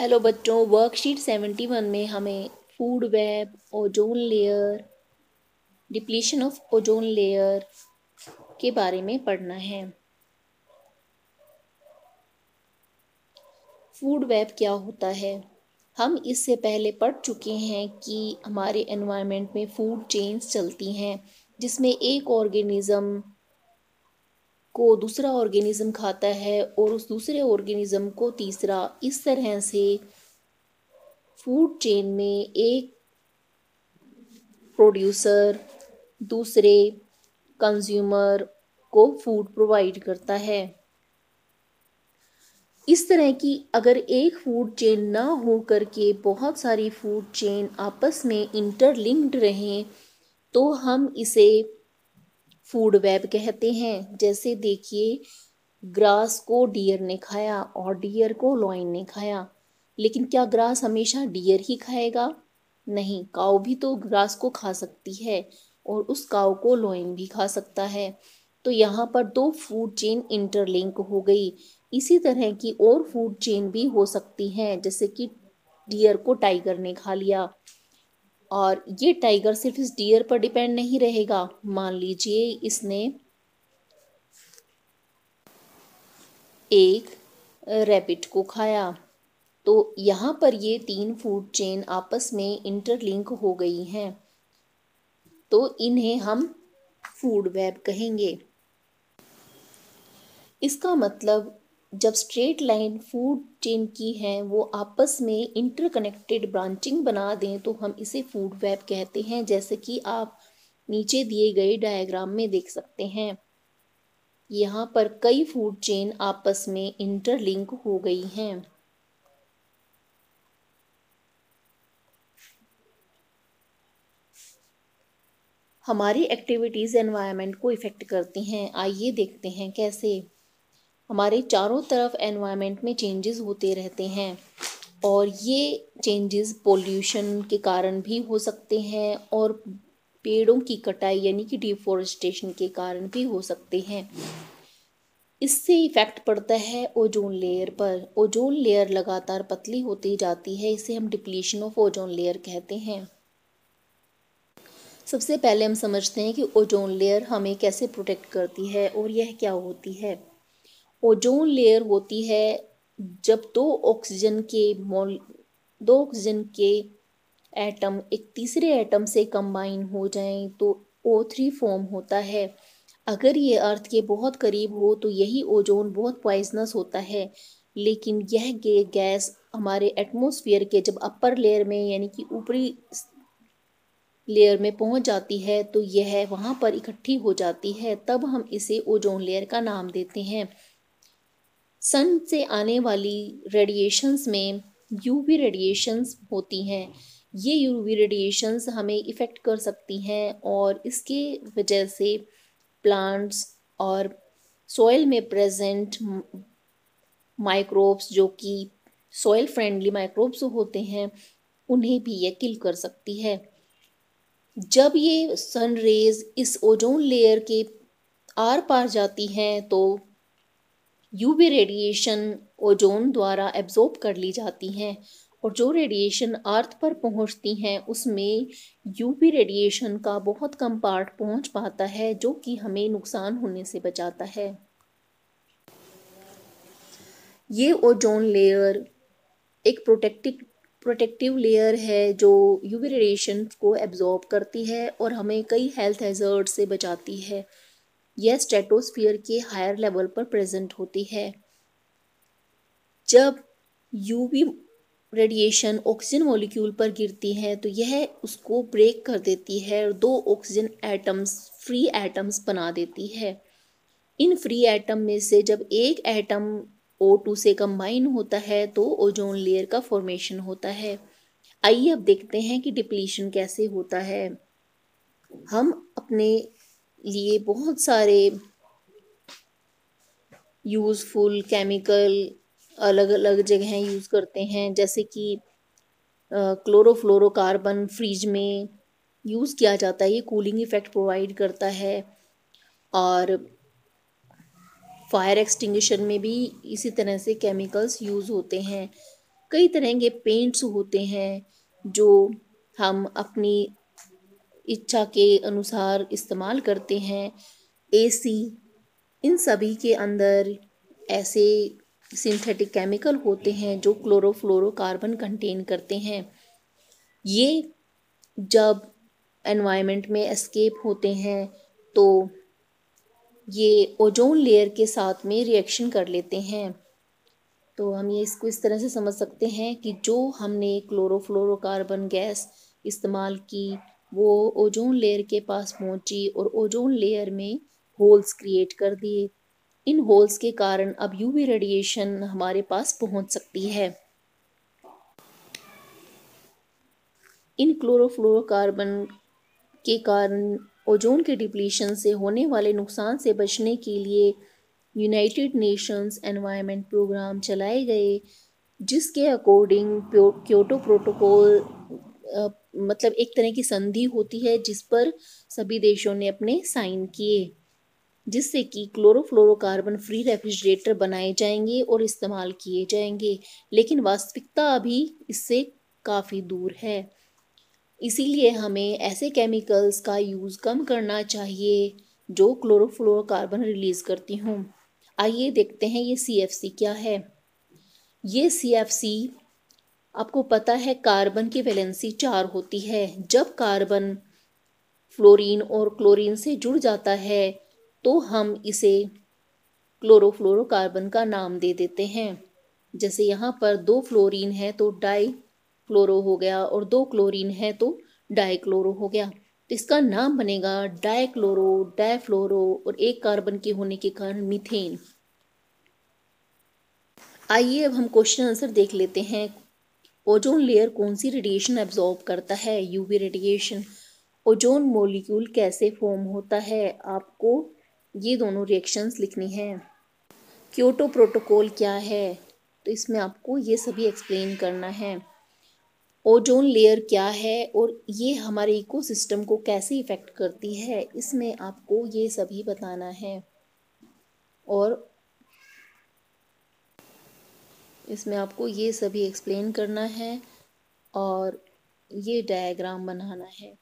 Hello बच्चों, worksheet 71 में हमें food web, ozone layer, depletion of ozone layer के बारे में पढ़ना है। फूड वेब क्या होता है? हम इससे पहले पढ़ चुके हैं कि हमारे एनवायरनमेंट में फूड चेन्स चलती हैं, जिसमें एक ऑर्गेनिज्म को दूसरा ऑर्गेनिज्म खाता है और उस दूसरे ऑर्गेनिज्म को तीसरा। इस तरह से फूड चेन में एक प्रोड्यूसर दूसरे कंज्यूमर को फूड प्रोवाइड करता है। इस तरह की अगर एक फूड चेन ना हो करके बहुत सारी फूड चेन आपस में इंटरलिंक्ड रहें तो हम इसे फूड वेब कहते हैं। जैसे देखिए, ग्रास को डियर ने खाया और डियर को लॉयन ने खाया, लेकिन क्या ग्रास हमेशा डियर ही खाएगा? नहीं, काऊ भी तो ग्रास को खा सकती है और उस काऊ को लॉयन भी खा सकता है। तो यहाँ पर दो फूड चेन इंटरलिंक हो गई। इसी तरह की और फूड चेन भी हो सकती हैं, जैसे कि डियर को टाइगर ने खा लिया और ये टाइगर सिर्फ इस डियर पर डिपेंड नहीं रहेगा। मान लीजिए इसने एक रैबिट को खाया, तो यहाँ पर ये तीन फूड चेन आपस में इंटरलिंक हो गई हैं, तो इन्हें हम फूड वेब कहेंगे। इसका मतलब जब स्ट्रेट लाइन फूड चेन की हैं वो आपस में इंटरकनेक्टेड ब्रांचिंग बना दें तो हम इसे फूड वेब कहते हैं, जैसे कि आप नीचे दिए गए डायग्राम में देख सकते हैं। यहाँ पर कई फूड चेन आपस में इंटरलिंक हो गई हैं। हमारी एक्टिविटीज़ एनवायरनमेंट को इफ़ेक्ट करती हैं। आइए देखते हैं कैसे। हमारे चारों तरफ एनवायरनमेंट में चेंजेस होते रहते हैं और ये चेंजेस पोल्यूशन के कारण भी हो सकते हैं और पेड़ों की कटाई यानी कि डिफोरेस्टेशन के कारण भी हो सकते हैं। इससे इफेक्ट पड़ता है ओजोन लेयर पर। ओजोन लेयर लगातार पतली होती जाती है, इसे हम डिप्लीशन ऑफ ओजोन लेयर कहते हैं। सबसे पहले हम समझते हैं कि ओजोन लेयर हमें कैसे प्रोटेक्ट करती है और यह क्या होती है। ओजोन लेयर होती है जब दो ऑक्सीजन के एटम एक तीसरे एटम से कंबाइन हो जाएं तो O3 फॉर्म होता है। अगर ये अर्थ के बहुत करीब हो तो यही ओजोन बहुत पॉइजनस होता है, लेकिन यह गैस हमारे एटमॉस्फेयर के जब अपर लेयर में यानी कि ऊपरी लेयर में पहुंच जाती है तो यह वहां पर इकट्ठी हो जाती है, तब हम इसे ओजोन लेयर का नाम देते हैं। सन से आने वाली रेडिएशंस में यूवी रेडिएशंस होती हैं। ये यूवी रेडिएशंस हमें इफ़ेक्ट कर सकती हैं और इसके वजह से प्लांट्स और सॉइल में प्रेजेंट माइक्रोब्स, जो कि सॉइल फ्रेंडली माइक्रोब्स होते हैं, उन्हें भी यह किल कर सकती है। जब ये सन रेज इस ओजोन लेयर के आर पार जाती हैं तो यूवी रेडिएशन ओजोन द्वारा एब्जॉर्ब कर ली जाती हैं और जो रेडिएशन अर्थ पर पहुंचती हैं उसमें यूवी रेडिएशन का बहुत कम पार्ट पहुंच पाता है, जो कि हमें नुकसान होने से बचाता है। ये ओजोन लेयर एक प्रोटेक्टिव लेयर है जो यूवी रेडिएशन को एब्जॉर्ब करती है और हमें कई हेल्थ हैजर्ड से बचाती है। यह स्ट्रेटोस्फीयर के हायर लेवल पर प्रेजेंट होती है। जब यूवी रेडिएशन ऑक्सीजन मॉलिक्यूल पर गिरती है तो यह उसको ब्रेक कर देती है और दो ऑक्सीजन एटम्स फ्री एटम्स बना देती है। इन फ्री एटम में से जब एक एटम O2 से कंबाइन होता है तो ओजोन लेयर का फॉर्मेशन होता है। आइए अब देखते हैं कि डिप्लीशन कैसे होता है। हम अपने लिए बहुत सारे यूज़फुल केमिकल अलग अलग जगह यूज़ करते हैं, जैसे कि क्लोरोफ्लोरोकार्बन फ्रिज में यूज़ किया जाता है, ये कूलिंग इफेक्ट प्रोवाइड करता है। और फायर एक्सटिंग्विशर में भी इसी तरह से केमिकल्स यूज़ होते हैं। कई तरह के पेंट्स होते हैं जो हम अपनी इच्छा के अनुसार इस्तेमाल करते हैं। एसी, इन सभी के अंदर ऐसे सिंथेटिक केमिकल होते हैं जो क्लोरोफ्लोरोकार्बन कंटेन करते हैं। ये जब एनवायरनमेंट में एस्केप होते हैं तो ये ओजोन लेयर के साथ में रिएक्शन कर लेते हैं। तो हम ये इसको इस तरह से समझ सकते हैं कि जो हमने क्लोरोफ्लोरोकार्बन गैस इस्तेमाल की वो ओजोन लेयर के पास पहुंची और ओजोन लेयर में होल्स क्रिएट कर दिए। इन होल्स के कारण अब यूवी रेडिएशन हमारे पास पहुंच सकती है। इन क्लोरोफ्लोरोकार्बन के कारण ओजोन के डिप्लीशन से होने वाले नुकसान से बचने के लिए यूनाइटेड नेशंस एनवायरनमेंट प्रोग्राम चलाए गए, जिसके अकॉर्डिंग क्योटो प्रोटोकॉल मतलब एक तरह की संधि होती है जिस पर सभी देशों ने अपने साइन किए, जिससे कि क्लोरोफ्लोरोकार्बन फ्री रेफ्रिजरेटर बनाए जाएंगे और इस्तेमाल किए जाएंगे। लेकिन वास्तविकता अभी इससे काफ़ी दूर है। इसीलिए हमें ऐसे केमिकल्स का यूज़ कम करना चाहिए जो क्लोरोफ्लोरोकार्बन रिलीज़ करती हों। आइए देखते हैं ये CFC क्या है। ये CFC, आपको पता है कार्बन की वैलेंसी 4 होती है। जब कार्बन फ्लोरीन और क्लोरीन से जुड़ जाता है तो हम इसे क्लोरोफ्लोरोकार्बन का नाम दे देते हैं। जैसे यहाँ पर 2 फ्लोरीन है तो डाई क्लोरो हो गया और 2 क्लोरीन है तो डाइक्लोरो हो गया। तो इसका नाम बनेगा डाइक्लोरो, डाइफ्लोरो और एक कार्बन के होने के कारण मीथेन। आइए अब हम क्वेश्चन आंसर देख लेते हैं। ओजोन लेयर कौन सी रेडिएशन एब्जॉर्ब करता है? UV radiation. ओजोन मॉलिक्यूल कैसे फॉर्म होता है? आपको ये दोनों रिएक्शंस लिखनी है। क्योटो प्रोटोकॉल क्या है? तो इसमें आपको ये सभी एक्सप्लेन करना है। ओजोन लेयर क्या है और ये हमारे इकोसिस्टम को कैसे इफेक्ट करती है, इसमें आपको ये सभी बताना है और इसमें आपको ये सभी एक्सप्लेन करना है और ये डायग्राम बनाना है।